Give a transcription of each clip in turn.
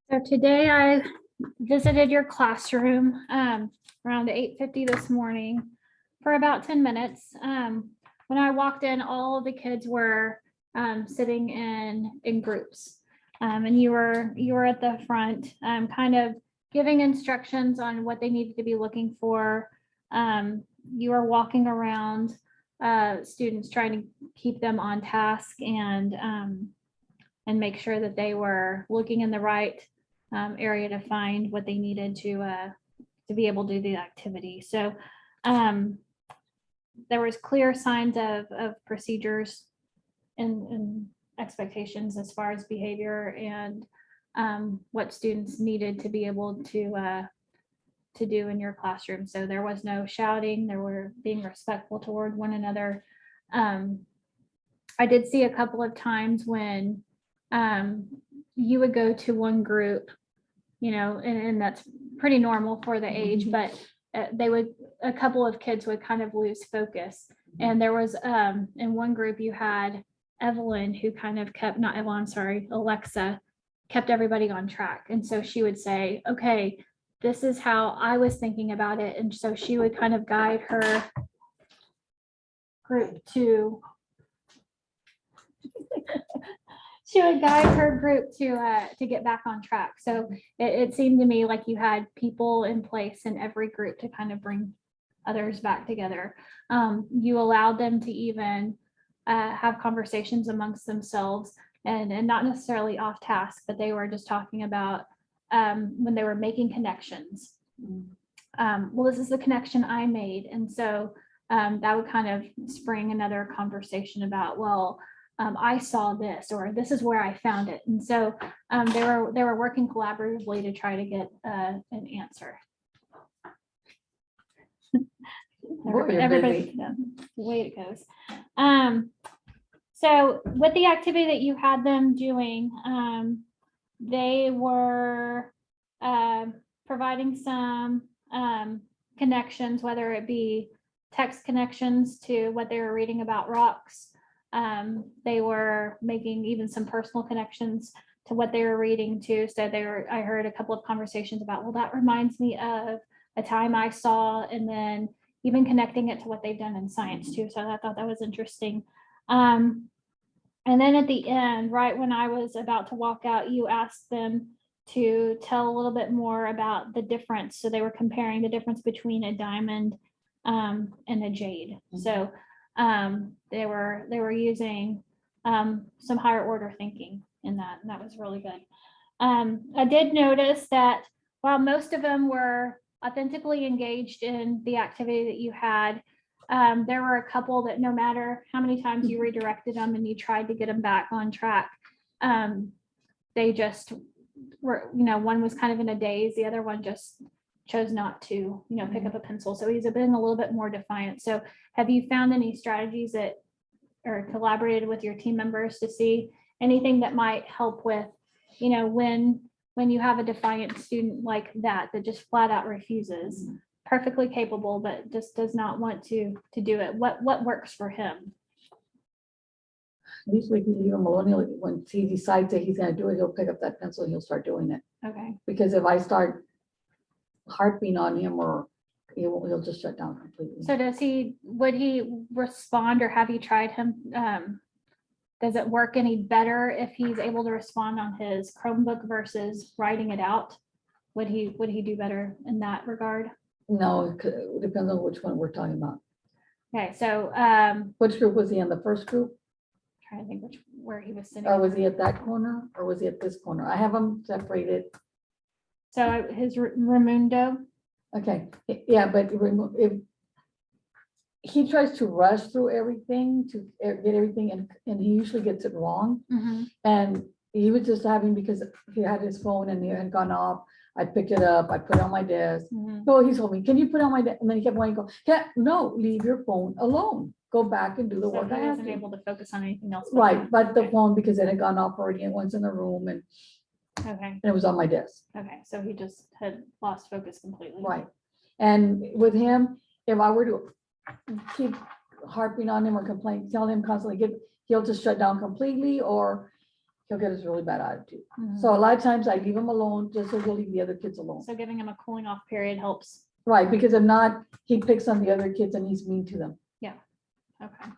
So today I visited your classroom around 8:50 this morning for about 10 minutes. When I walked in, all of the kids were sitting in groups. And you were at the front, kind of giving instructions on what they needed to be looking for. You were walking around students trying to keep them on task and make sure that they were looking in the right area to find what they needed to be able to do the activity. So there was clear signs of procedures and expectations as far as behavior and what students needed to be able to do in your classroom. So there was no shouting, there were being respectful toward one another. I did see a couple of times when you would go to one group, and that's pretty normal for the age, but a couple of kids would kind of lose focus. And there was, in one group you had Evelyn who kind of kept, not Evelyn, sorry, Alexa, kept everybody on track. And so she would say, okay, this is how I was thinking about it. And so she would kind of guide her group to get back on track. So it seemed to me like you had people in place in every group to kind of bring others back together. You allowed them to even have conversations amongst themselves and not necessarily off task, but they were just talking about when they were making connections. Well, this is the connection I made. And so that would kind of spring another conversation about, well, I saw this, or this is where I found it. And so they were working collaboratively to try to get an answer. Everybody, the way it goes. So with the activity that you had them doing, they were providing some connections, whether it be text connections to what they were reading about rocks. They were making even some personal connections to what they were reading too. So I heard a couple of conversations about, well, that reminds me of a time I saw, and then even connecting it to what they've done in science too. So I thought that was interesting. And then at the end, right when I was about to walk out, you asked them to tell a little bit more about the difference. So they were comparing the difference between a diamond and a jade. So they were using some higher order thinking in that, and that was really good. I did notice that while most of them were authentically engaged in the activity that you had, there were a couple that no matter how many times you redirected them and you tried to get them back on track, they just were, one was kind of in a daze, the other one just chose not to, pick up a pencil. So he's been a little bit more defiant. So have you found any strategies that, or collaborated with your team members to see anything that might help with, when you have a defiant student like that just flat out refuses, perfectly capable, but just does not want to do it? What works for him? Usually we leave him alone. When he decides that he's gonna do it, he'll pick up that pencil and he'll start doing it. Okay. Because if I start harping on him, or he'll just shut down completely. So would he respond, or have you tried him? Does it work any better if he's able to respond on his Chromebook versus writing it out? Would he do better in that regard? No, it depends on which one we're talking about. Okay, so Which group was he in? The first group? trying to think where he was sitting. Or was he at that corner, or was he at this corner? I have them separated. So his Raimundo. Okay, yeah, but if he tries to rush through everything to get everything, and he usually gets it wrong. And he was just having, because he had his phone and it had gone off. I picked it up, I put it on my desk. So he told me, can you put it on my desk? And then he kept wanting to go, yeah, no, leave your phone alone. Go back and do the So work. he I wasn't have to. able to focus on anything else. Right, but the Okay. phone, because it had gone off already, and once in the room, and Okay. it was on my desk. Okay. So he just had lost focus completely. Right. And with him, if I were to keep harping on him or complain, tell him constantly, he'll just shut down completely, or he'll get his really bad attitude. Mhm. So a lot of times I leave him alone, just so he'll leave the other kids alone. So giving him a cooling off period helps. Right, because if not, he picks on the other kids and he's mean to them. Okay.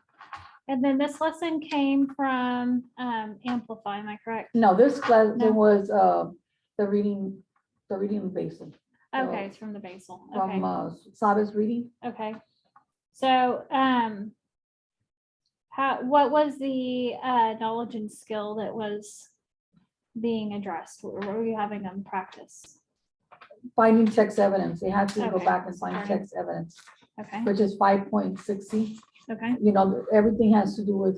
And then this lesson came from Amplify, am I correct? No, this class, No. it was, the reading basal, Okay, it's from the basal. Okay, from, Sabbath reading. okay. So, what was the knowledge and skill that was being addressed? What were you having them practice? Finding text evidence. They had to go Okay, back and find sorry. text evidence, Okay, which is 5.60. okay, You know, everything has to do with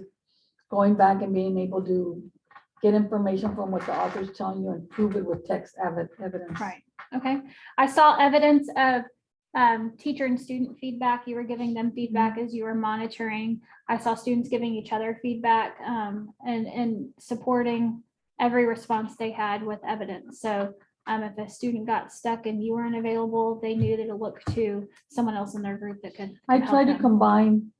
going back and being able to get information from what the author's telling you and prove it with text evidence. right, okay. I saw evidence of teacher and student feedback. You were giving them feedback as you were monitoring. I saw students giving each other feedback and supporting every response they had with evidence. So if a student got stuck and you weren't available, they knew to look to someone else in their group that could. I help try to them. combine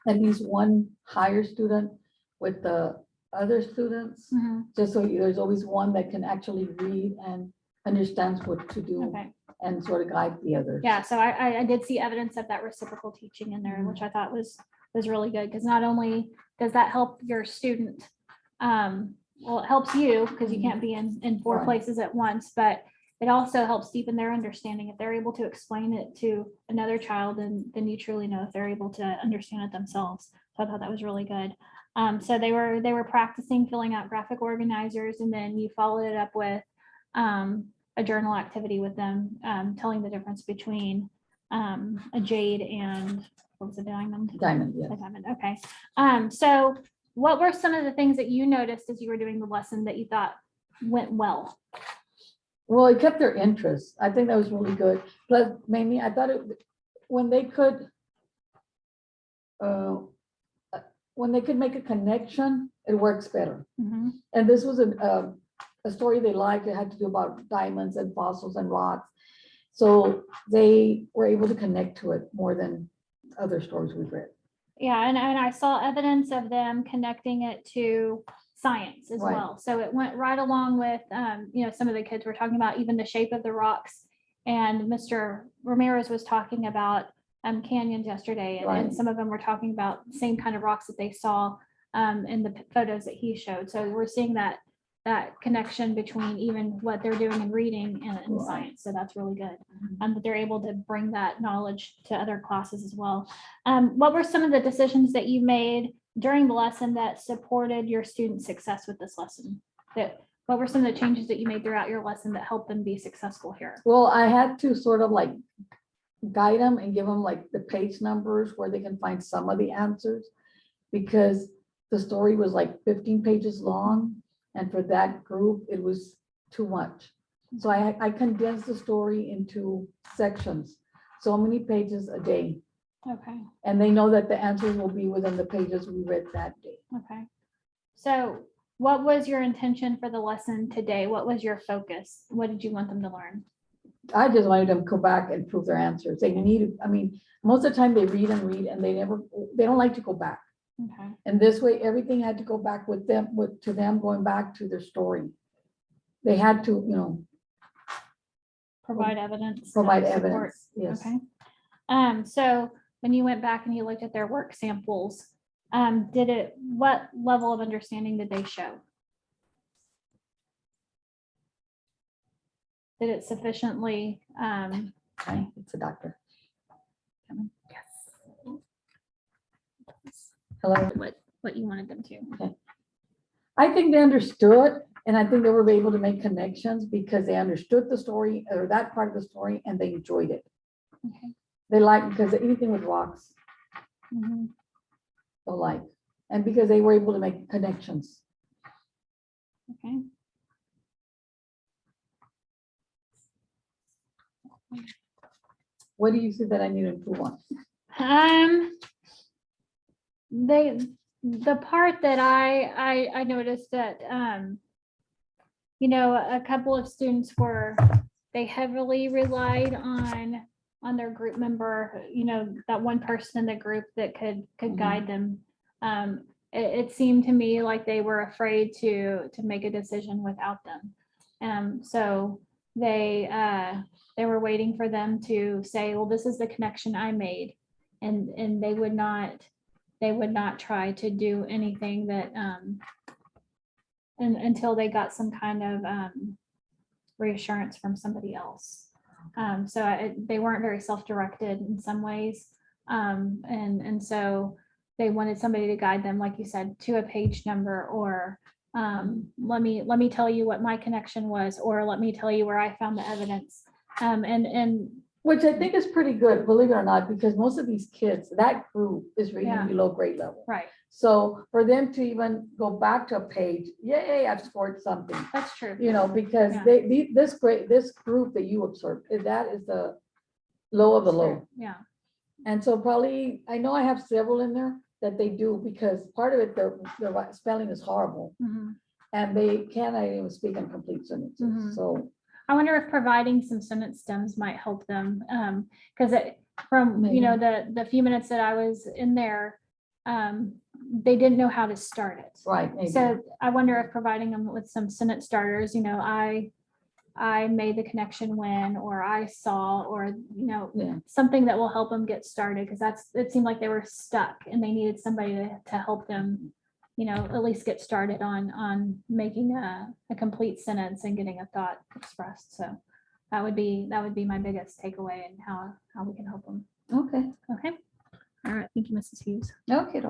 at least one higher student with the other students, Mhm, just so there's always one that can actually read and understands what to do okay. and sort of guide the others. Yeah, so I did see evidence of that reciprocal teaching in there, which I thought was really good, because not only does that help your student, well, it helps you, because you can't be in four Right. places at once, but it also helps deepen their understanding. If they're able to explain it to another child, then you truly know if they're able to understand it themselves. So I thought that was really good. So they were practicing filling out graphic organizers, and then you followed it up with a journal activity with them, telling the difference between a jade and what was a diamond? Diamond, yes. A diamond, okay. So what were some of the things that you noticed as you were doing the lesson that you thought went well? Well, it kept their interest. I think that was really good. Plus, mainly, I thought when they could, uh, when they could make a connection, it works better. Mhm, And this was a story they liked. It had to do about diamonds and fossils and rocks. So they were able to connect to it more than other stories we've read. Yeah, and I saw evidence of them connecting it to science as Right. well. So it went right along with, some of the kids were talking about even the shape of the rocks. And Mr. Ramirez was talking about canyons yesterday, and Right. some of them were talking about the same kind of rocks that they saw in the photos that he showed. So we're seeing that connection between even what they're doing in reading and Right. science. So that's really good. That they're able to bring that knowledge to other classes as well. What were some of the decisions that you made during the lesson that supported your student success with this lesson? What were some of the changes that you made throughout your lesson that helped them be successful here? Well, I had to sort of like guide them and give them like the page numbers where they can find some of the answers. Because the story was like 15 pages long, and for that group, it was too much. So I condensed the story into sections, so many pages a day. Okay, And they know that the answers will be within the pages we read that day. okay. So what was your intention for the lesson today? What was your focus? What did you want them to learn? I just wanted them to go back and prove their answers. They need, I mean, most of the time they read and they don't like to go back. Okay, And this way, everything had to go back with them, to them going back to their story. They had to, provide evidence. to provide support. evidence, yes. Okay. So when you went back and you looked at their work samples, what level of understanding did they show? Did it sufficiently, Okay, it's a doctor. Hello. what you wanted them to? I think they understood, and I think they were able to make connections because they understood the story or that part of the story and they enjoyed it. Okay. They like, because anything with rocks, Mhm. they like, and because they were able to make connections. Okay. What do you see that I need to improve on? The part that I noticed that, a couple of students they heavily relied on their group member, that one person in the group that could Mhm. guide them. it seemed to me like they were afraid to make a decision without them. So they were waiting for them to say, well, this is the connection I made. And they would not try to do anything that, until they got some kind of reassurance from somebody else. They weren't very self-directed in some ways. And so they wanted somebody to guide them, like you said, to a page number, or let me tell you what my connection was, or let me tell you where I found the evidence. And Which I think is pretty good, believe it or not, because most of these kids, that group is reading Yeah. below grade level. right, So for them to even go back to a page, yay, I've scored something, that's true. because Yeah. this group that you observed, that is the low of the low. Yeah, And so probably, I know I have several in there that they do, because part of it, their spelling is horrible, mhm. and they cannot even speak in complete Mhm. sentences, so. I wonder if providing some sentence stems might help them, because from, the few minutes that I was in there, they didn't know how to start it. Right, maybe. So I wonder if providing them with some sentence starters, I made the connection when, or I saw, or, Yeah. something that will help them get started, because it seemed like they were stuck and they needed somebody to help them, at least get started on making a complete sentence and getting a thought expressed. So that would be my biggest takeaway, and how we can help them. Okay, Okay. All right. Thank you, Mrs. Hughes. okay,